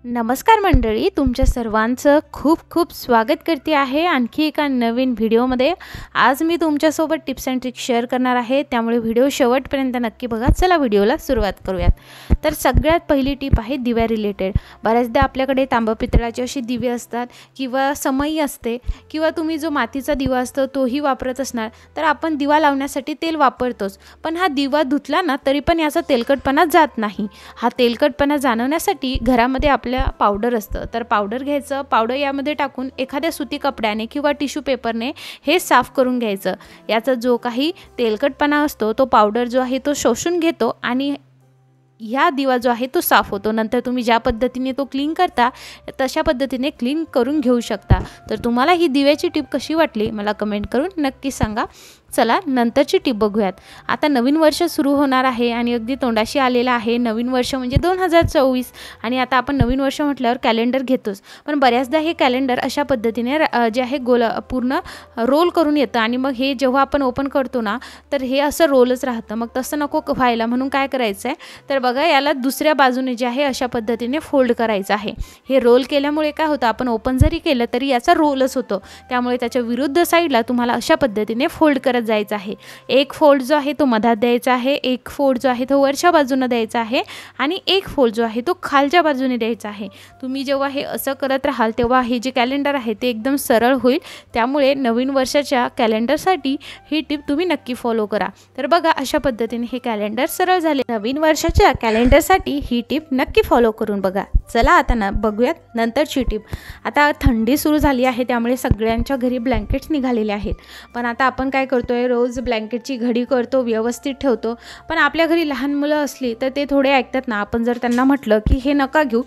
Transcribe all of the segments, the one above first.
नमस्कार मंडळी, तुमच्या सर्वांचं खूप खूप स्वागत करते आहे आणखी एका नवीन व्हिडिओमध्ये। आज मी तुमच्यासोबत टिप्स अँड ट्रिक्स शेअर करणार आहे, त्यामुळे व्हिडिओ शेवटपर्यंत नक्की बघा। चला व्हिडिओला सुरुवात करूयात। तर सगळ्यात पहिली टिप आहे दिव्या रिलेटेड। बऱ्याचदा आपल्याकडे तांबा पितळाचे अशी दिवे असतात किंवा समई असते किंवा तुम्ही जो मातीचा दिवा असतो तोही वापरत असणार, तर आपण दिवा लावण्यासाठी तेल वापरतोच, पण हा दिवा धुतला ना तरी पण याचा तेलकटपणा जात नाही। हा तेलकटपणा जाणवण्यासाठी घरामध्ये पावडर असतं, तर पावडर घ्यायचं। पावडर यामध्ये टाकून एखाद्या सुती कपड्याने किंवा टिश्यू पेपरने हे साफ करून घ्यायचं। याचा जो काही तेलकटपणा असतो तो पावडर जो आहे तो शोषून घेतो आणि ह्या दिवा जो आहे तो साफ होतो। नंतर तुम्ही ज्या पद्धतीने तो क्लीन करता तशा पद्धतीने क्लीन करून घेऊ शकता। तर तुम्हाला ही दिव्याची टिप कशी वाटली मला कमेंट करून नक्की सांगा। चला नंतरची टिप बघूयात। आता नवीन वर्ष सुरू होणार आहे आणि अगदी तोंडाशी आलेला आहे। नवीन वर्ष म्हणजे 2024 आणि आता आपण नवीन वर्ष म्हटल्यावर कॅलेंडर घेतोच, पण बऱ्याचदा हे कॅलेंडर अशा पद्धतीने जे आहे पूर्ण रोल करून येतं आणि मग हे जेव्हा आपण ओपन करतो ना तर हे असं रोलच राहतं। मग तसं नको व्हायला म्हणून काय करायचं आहे, तर बघा याला दुसऱ्या बाजूने जे आहे अशा पद्धतीने फोल्ड करायचं आहे। हे रोल केल्यामुळे काय होतं, आपण ओपन जरी केलं तरी याचा रोलच होतो, त्यामुळे त्याच्या विरुद्ध साईडला तुम्हाला अशा पद्धतीने फोल्ड करत जायचं आहे। एक फोल्ड जो आहे तो मधात द्यायचा आहे, एक फोल्ड जो आहे तो वरच्या बाजूने द्यायचा आहे आणि एक फोल्ड जो आहे तो खालच्या बाजूने द्यायचा आहे। तुम्ही जेव्हा हे असं करत राहाल तेव्हा हे जे कॅलेंडर आहे ते एकदम सरळ होईल, त्यामुळे नवीन वर्षाच्या कॅलेंडरसाठी ही टिप तुम्ही नक्की फॉलो करा। तर बघा अशा पद्धतीने हे कॅलेंडर सरळ झाले। नवीन वर्षाच्या कॅलेंडरसाठी ही टिप नक्की फॉलो करून बघा। चला आता बघूयात नंतरची टिप। आता थंडी सुरू झाली आहे, त्यामुळे सगळ्यांच्या घरी ब्लँकेट्स निघालेले आहेत, पण आता आपण काय करतो, रोज ब्लँकेटची घडी करतो, व्यवस्थित ठेवतो, पण आपल्या घरी लहान मुलं असली तर ते थोडे ऐकतात ना। आपण जर त्यांना म्हटलं की हे नका घेऊ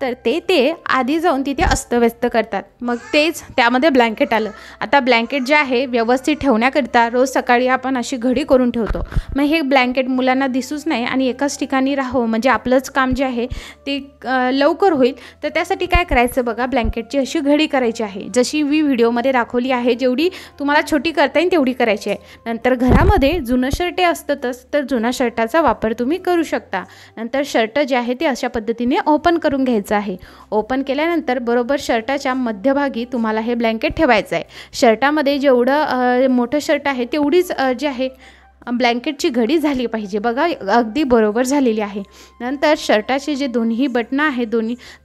तर ते आधी जाऊन तिथे अस्तव्यस्त करतात, मग तेच त्यामध्ये ब्लँकेट आलं। आता ब्लँकेट जे आहे व्यवस्थित ठेवण्याकरिता रोज सकाळी आपण अशी घडी करून ठेवतो, मग हे ब्लँकेट मुलांना दिसूच नाही आणि एकाच ठिकाणी राहावं म्हणजे आपलंच काम जे आहे ते लवकर होईल। तर त्यासाठी काय करायचं बघा, ब्लँकेटची अशी घडी करायची आहे, जशी मी व्हिडिओमध्ये दाखवली आहे। जेवढी तुम्हाला छोटी करता येईल तेवढी करायची आहे। नंतर घरामध्ये जुनं शर्ट असतातच, तर जुना शर्टाचा वापर तुम्ही करू शकता। नंतर शर्ट जे आहे ते अशा पद्धतीने ओपन करून घ्यायचं आहे। ओपन केल्यानंतर बरोबर शर्टाच्या मध्यभागी तुम्हाला हे ब्लँकेट ठेवायचं आहे। शर्टामध्ये जेवढं मोठं शर्ट आहे तेवढीच जे आहे ब्लँकेटची घडी झाली पाहिजे। बघा अगदी बरोबर झालेली आहे। नंतर शर्टाचे जे दोन्ही बटणं आहेत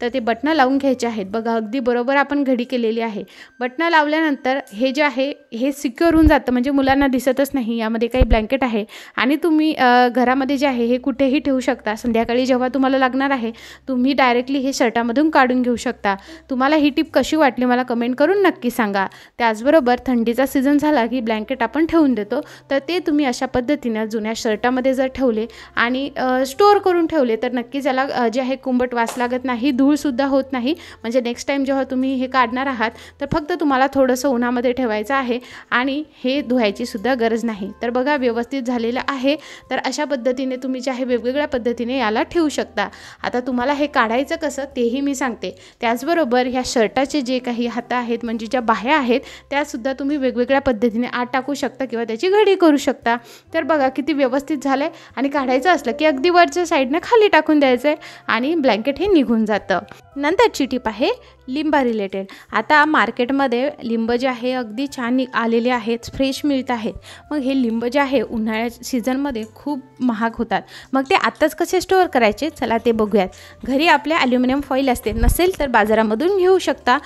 तर ते बटणं लावून घ्यायचे आहेत। बघा अगदी बरोबर आपण घडी केलेली आहे। बटणं लावल्यानंतर हे जे आहे हे सिक्युअर होऊन जातं, म्हणजे मुलांना दिसतच नाही यामध्ये काही ब्लँकेट आहे आणि तुम्ही घरामध्ये जे आहे हे कुठेही ठेवू शकता। संध्याकाळी जेव्हा तुम्हाला लागणार आहे तुम्ही डायरेक्टली हे शर्टामधून काढून घेऊ शकता। तुम्हाला ही टिप कशी वाटली मला कमेंट करून नक्की सांगा। त्याचबरोबर थंडीचा सीझन झाला की ब्लँकेट आपण ठेवून देतो, तर ते तुम्ही अशा पद्धतीने जुन्या शर्टामध्ये जर ठेवले आणि स्टोअर करून ठेवले तर नक्कीच याला जे आहे कुंबट वास लागत नाही, धूळसुद्धा होत नाही। म्हणजे नेक्स्ट टाईम जेव्हा तुम्ही हे काढणार आहात तर फक्त तुम्हाला थोडंसं उन्हामध्ये ठेवायचं आहे आणि हे धुवायची सुद्धा गरज नाही। तर बघा व्यवस्थित झालेलं आहे। तर अशा पद्धतीने तुम्ही जे आहे वेगवेगळ्या पद्धतीने याला ठेवू शकता। आता तुम्हाला हे काढायचं कसं तेही मी सांगते। त्याचबरोबर ह्या शर्टाचे जे काही हात आहेत म्हणजे ज्या बाह्या आहेत त्यासुद्धा तुम्ही वेगवेगळ्या पद्धतीने आत टाकू शकता किंवा त्याची घडी करू शकता। तर बघा किती व्यवस्थित झालं आहे आणि काढायचं असलं की अगदी वरच्या साईडने खाली टाकून द्यायचं आहे आणि ब्लँकेट हे निघून जातं। नंतरची टिप आहे लिंबा रिलेटेड। आता मार्केटमध्ये लिंब जे आहे अगदी छान आलेले आहेत, फ्रेश मिळत आहेत। मग हे लिंब जे आहे उन्हाळ्याच्या सीझनमध्ये खूप महाग होतात, मग ते आत्ताच कसे स्टोअर करायचे चला ते बघूयात। घरी आपल्या ॲल्युमिनियम फॉईल असते, नसेल तर बाजारामधून घेऊ शकता।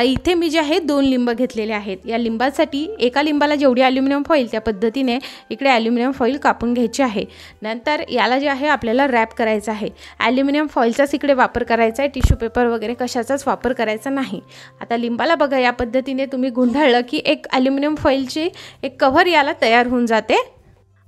इथे मी जे आहे 2 लिंब घेतलेले आहेत। या लिंबासाठी एका लिंबाला जेवढी ॲल्युमिनियम फॉईल त्या पद्धतीने इकडे ॲल्युमिनियम फॉईल कापून घ्यायची आहे। नंतर याला जे आहे आपल्याला रॅप करायचं आहे। ॲल्युमिनियम फॉईलचाच इकडे वापर करायचा आहे, टिश्यू पेपर वगैरे कशाचाच वापर करायचा नाही। आता लिंबाला बघा या पद्धतीने तुम्ही गुंडाळलं की एक ॲल्युमिनियम फॉईलची एक कव्हर याला तयार होऊन जाते।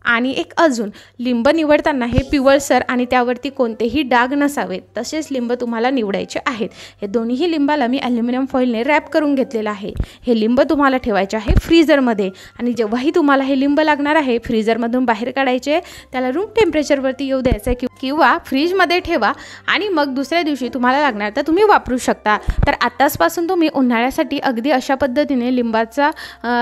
आणि एक अजून लिंब निवडताना हे पिवळसर आणि त्यावरती कोणतेही डाग नसावेत तसेच लिंब तुम्हाला निवडायचे आहेत। हे दोन्ही लिंबाला मी ॲल्युमिनियम फॉईलने रॅप करून घेतलेलं आहे। हे लिंब तुम्हाला ठेवायचे आहे फ्रीझरमध्ये आणि जेव्हाही तुम्हाला हे लिंब लागणार आहे फ्रीझरमधून बाहेर काढायचे, त्याला रूम टेम्परेचरवरती येऊ द्यायचं आहे किंवा फ्रीजमध्ये ठेवा आणि मग दुसऱ्या दिवशी तुम्हाला लागणार तर तुम्ही वापरू शकता। तर आताचपासून तुम्ही उन्हाळ्यासाठी अगदी अशा पद्धतीने लिंबाचा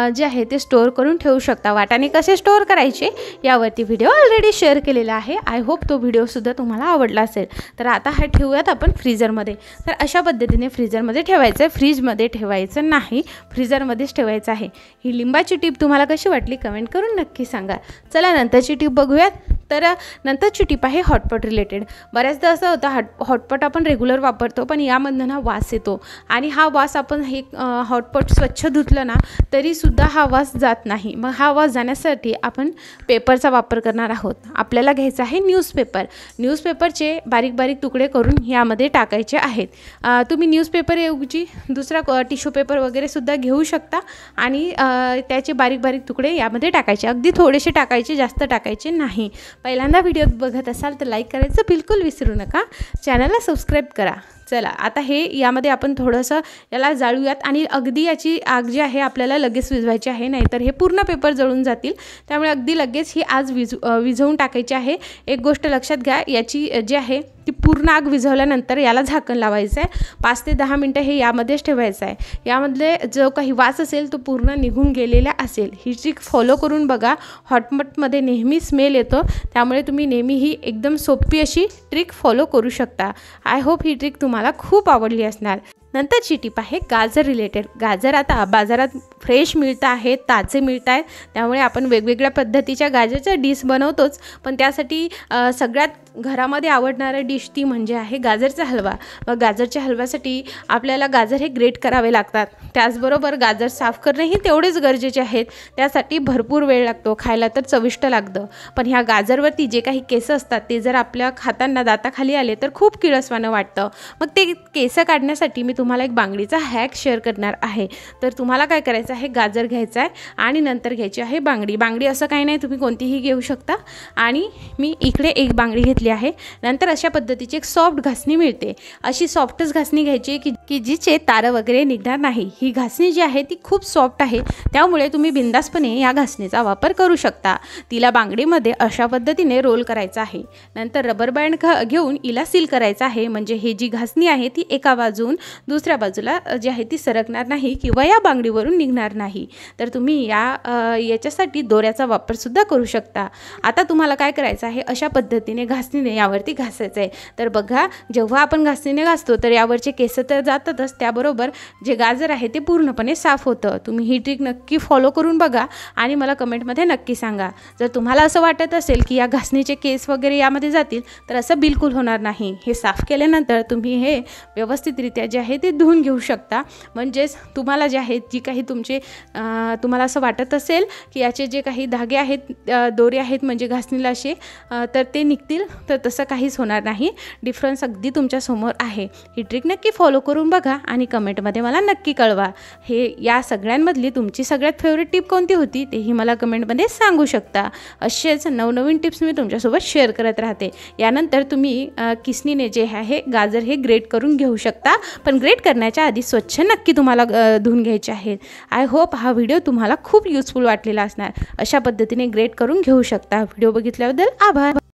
जे आहे ते स्टोअर करून ठेवू शकता। वाटाणे कसे स्टोअर करायचे यावरती व्हिडिओ ऑलरेडी शेअर केलेला आहे. आय होप तो व्हिडिओसुद्धा तुम्हाला आवडला असेल. तर आता हा ठेवूयात आपण फ्रीझरमध्ये. तर अशा पद्धतीने फ्रीझरमध्ये ठेवायचं आहे, फ्रीजमध्ये ठेवायचं नाही, फ्रीझरमध्येच ठेवायचं आहे. ही लिंबाची टिप तुम्हाला कशी वाटली कमेंट करून नक्की सांगा. चला नंतरची टिप बघूयात. तर नंतरची टिप आहे हॉटपॉट रिलेटेड. बऱ्याचदा असं होतं हॉटपॉट आपण रेग्युलर वापरतो, पण यामधनं ना वास येतो आणि हा वास आपण हे हॉटपॉट स्वच्छ धुतलं ना तरीसुद्धा हा वास जात नाही. मग हा वास जाण्यासाठी आपण पेपरचा वापर करणार आहोत. आपल्याला घ्यायचा आहे न्यूजपेपरचे बारीक बारीक तुकडे करून यामध्ये टाकायचे आहेत. तुम्ही न्यूजपेपरऐवजी दुसरा टिश्यू पेपर वगैरेसुद्धा घेऊ शकता आणि त्याचे बारीक बारीक तुकडे यामध्ये टाकायचे. अगदी थोडेसे टाकायचे, जास्त टाकायचे नाही. पहिल्यांदा व्हिडिओ बघत असाल तर लाईक करायचं बिलकुल विसरू नका. चॅनलला सबस्क्राईब करा. चला आता हे यामध्ये आपण थोडंसं याला जाळूयात आणि अगदी याची आग जी आहे आपल्याला लगेच विझवायची आहे, नाहीतर हे पूर्ण पेपर जळून जातील. त्यामुळे अगदी लगेच ही आग विझवून टाकायची आहे. एक गोष्ट लक्षात घ्या, याची जी आहे ती पूर्ण आग विझवल्यानंतर याला झाकण लावायचं आहे. 5 ते 10 मिनटं हे यामध्येच ठेवायचं आहे. यामधले जो काही वास असेल तो पूर्ण निघून गेलेला असेल. ही ट्रिक फॉलो करून बघा. हॉटपॉटमध्ये नेहमी स्मेल येतो, त्यामुळे तुम्ही नेहमी ही एकदम सोपी अशी ट्रिक फॉलो करू शकता. आय होप ही ट्रिक तुम्हाला खूप आवडली असणार. नंतरची टिप आहे गाजर रिलेटेड. गाजर आता बाजारात फ्रेश मिळतं आहे, ताजे मिळत आहेत. त्यामुळे आपण वेगवेगळ्या पद्धतीच्या गाजरच्या डिश बनवतोच, पण त्यासाठी सगळ्यात घरामध्ये आवडणारं डिश ती म्हणजे आहे गाजरचा हलवा. व गाजरच्या हलव्यासाठी आपल्याला गाजर हे ग्रेट करावे लागतात. त्याचबरोबर गाजर साफ करणेही तेवढेच गरजेचे आहेत. त्यासाठी भरपूर वेळ लागतो, खायला तर चविष्ट लागतं. पण ह्या गाजरवरती जे काही केस असतात ते जर आपल्या खाताना दाताखाली आले तर खूप किळसवाणं वाटतं. मग ते केस काढण्यासाठी मी तुम्हाला एक बांगडीचा हॅक शेअर करणार आहे. तर तुम्हाला काय करायचं आहे, गाजर घ्यायचं आहे आणि नंतर घ्यायची आहे बांगडी असं काही नाही, तुम्ही कोणतीही घेऊ शकता. आणि मी इकडे एक बांगडी घेतली आहे. नंतर अशा पद्धतीची एक सॉफ्ट घासणी मिळते. अशी सॉफ्टच घासणी घ्यायची की जिचे तारं वगैरे निघणार नाही. ही घासणी जी आहे ती खूप सॉफ्ट आहे, त्यामुळे तुम्ही बिंदासपणे या घासणीचा वापर करू शकता. तिला बांगडीमध्ये अशा पद्धतीने रोल करायचं आहे. नंतर रबर बँड घेऊन हिला सील करायचं आहे, म्हणजे ही जी घासणी आहे ती एका बाजून दुसऱ्या बाजूला जी आहे ती सरकणार नाही किंवा या बांगडीवरून निघणार नाही. तर तुम्ही याच्यासाठी दोऱ्याचा वापरसुद्धा करू शकता. आता तुम्हाला काय करायचं आहे, अशा पद्धतीने घासणीने यावरती घासायचं आहे. तर बघा, जेव्हा आपण घासणीने घासतो तर यावरचे केस तर जातातच, त्याबरोबर जे गाजर आहे ते पूर्णपणे साफ होतं. तुम्ही ही ट्रिक नक्की फॉलो करून बघा आणि मला कमेंटमध्ये नक्की सांगा. जर तुम्हाला असं वाटत असेल की या घासणीचे केस वगैरे यामध्ये जातील तर असं बिलकुल होणार नाही. हे साफ केल्यानंतर तुम्ही हे व्यवस्थितरित्या जे आहे ते धुवून घेऊ शकता. म्हणजेच तुम्हाला जे आहे जी काही तुम्हाला असं वाटत असेल की याचे जे काही धागे आहेत, दोरे आहेत म्हणजे घासणीला असे, तर ते निघतील, तर तसं काहीच होणार नाही. डिफरन्स अगदी तुमच्यासमोर आहे. ही ट्रिक नक्की फॉलो करून बघा आणि कमेंटमध्ये मला नक्की कळवा. या सगळ्यांमधली तुमची सगळ्यात फेवरेट टिप कोणती होती तेही मला कमेंटमध्ये सांगू शकता. असेच नवनवीन टिप्स मी तुमच्यासोबत शेअर करत राहते. यानंतर तुम्ही किसणीने जे आहे गाजर हे ग्रेट करून घेऊ शकता, पण ग्रेट करण्याच्या आधी स्वच्छ नक्की तुम्हाला धुवून घ्यायचे आहेत. आय होप हा व्हिडिओ तुम्हाला खूप युजफुल वाटलेला असणार. अशा पद्धतीने ग्रेट करून घेऊ शकता. व्हिडिओ बघितल्याबद्दल आभार.